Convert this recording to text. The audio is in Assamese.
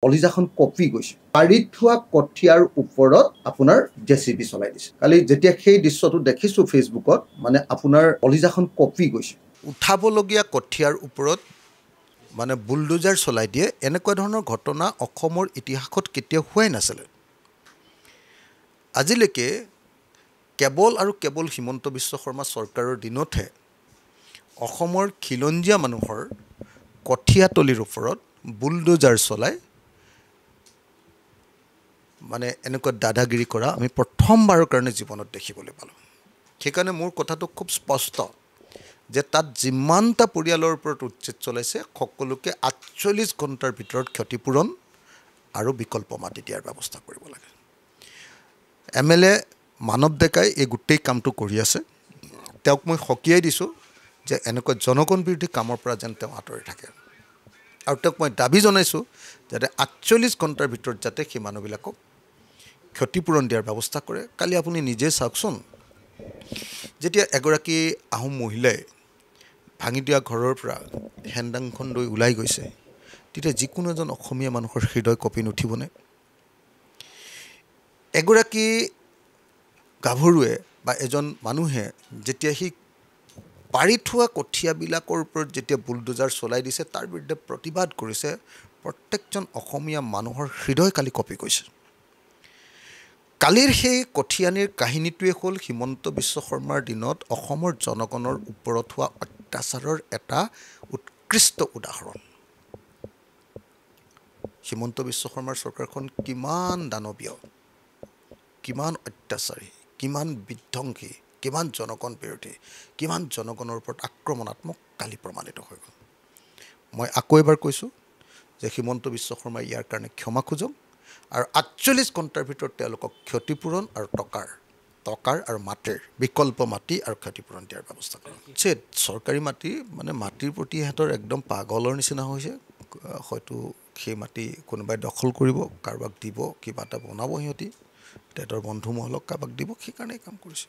অলিজাখন কপি গৈছে পাৰি থোৱা কঠিয়াৰ ওপৰত আপোনাৰ জেচিবি চলাই দিছে কালি যেতিয়া সেই দৃশ্যটো দেখিছো ফেচবুকত মানে আপোনাৰ অলিজাখন কপি গৈছে উঠাবলগীয়া কঠিয়াৰ ওপৰত মানে বুলডোজাৰ চলাই দিয়ে এনেকুৱা ধৰণৰ ঘটনা অসমৰ ইতিহাসত কেতিয়াও হোৱাই নাছিলে আজিলৈকে কেৱল হিমন্ত বিশ্ব শৰ্মা চৰকাৰৰ দিনতহে অসমৰ খিলঞ্জীয়া মানুহৰ কঠীয়াতলিৰ ওপৰত বুলডোজাৰ চলাই মানে এনেকুৱা দাদাগিৰি কৰা আমি প্ৰথমবাৰৰ কাৰণে জীৱনত দেখিবলৈ পালোঁ সেইকাৰণে মোৰ কথাটো খুব স্পষ্ট যে তাত যিমানটা পৰিয়ালৰ ওপৰত উচ্ছেদ চলাইছে সকলোকে ৪৮ ঘণ্টাৰ ভিতৰত ক্ষতিপূৰণ আৰু বিকল্প মাটি দিয়াৰ ব্যৱস্থা কৰিব লাগে MLA মানৱ ডেকাই এই গোটেই কামটো কৰি আছে তেওঁক মই সকীয়াই দিছোঁ যে এনেকুৱা জনগণ বিৰোধী কামৰ পৰা যেন তেওঁ আঁতৰি থাকে আৰু তেওঁক মই দাবী জনাইছোঁ যাতে ৪৮ ঘণ্টাৰ ভিতৰত যাতে সেই মানুহবিলাকক ক্ষতিপূৰণ দিয়াৰ ব্যৱস্থা কৰে কালি আপুনি নিজে চাওকচোন যেতিয়া এগৰাকী আহোম মহিলাই ভাঙি দিয়া ঘৰৰ পৰা হেন্দাংখন লৈ ওলাই গৈছে তেতিয়া যিকোনো এজন অসমীয়া মানুহৰ হৃদয় কঁপি নুঠিবনে এগৰাকী গাভৰুৱে বা এজন মানুহে যেতিয়া সি পাৰি থোৱা কঠীয়াবিলাকৰ ওপৰত যেতিয়া বুলডোজাৰ চলাই দিছে তাৰ বিৰুদ্ধে প্ৰতিবাদ কৰিছে প্ৰত্যেকজন অসমীয়া মানুহৰ হৃদয় কালি কঁপি গৈছে কালিৰ সেই কঠিয়ানীৰ কাহিনীটোৱে হ'ল হিমন্ত বিশ্ব শৰ্মাৰ দিনত অসমৰ জনগণৰ ওপৰত হোৱা অত্যাচাৰৰ এটা উৎকৃষ্ট উদাহৰণ হিমন্ত বিশ্ব শৰ্মাৰ চৰকাৰখন কিমান দানৱীয় কিমান অত্যাচাৰী কিমান বিধ্বংসী কিমান জনগণ বিৰোধী কিমান জনগণৰ ওপৰত আক্ৰমণাত্মক কালি প্ৰমাণিত হৈ গ'ল মই আকৌ এবাৰ কৈছোঁ যে হিমন্ত বিশ্ব শৰ্মাই ইয়াৰ কাৰণে ক্ষমা খোজক আৰু ৪৮ ঘণ্টাৰ ভিতৰত তেওঁলোকক ক্ষতিপূৰণ আৰু টকাৰ আৰু মাটিৰ বিকল্প মাটি আৰু ক্ষতিপূৰণ দিয়াৰ ব্যৱস্থা কৰক চৰকাৰী মাটি মানে মাটিৰ প্ৰতি সিহঁতৰ একদম পাগলৰ নিচিনা হৈছে হয়তো সেই মাটি কোনোবাই দখল কৰিব কাৰোবাক দিব কিবা এটা বনাব সিহঁতি তেহেঁতৰ বন্ধুমহলক কাৰোবাক দিব সেইকাৰণে কাম কৰিছে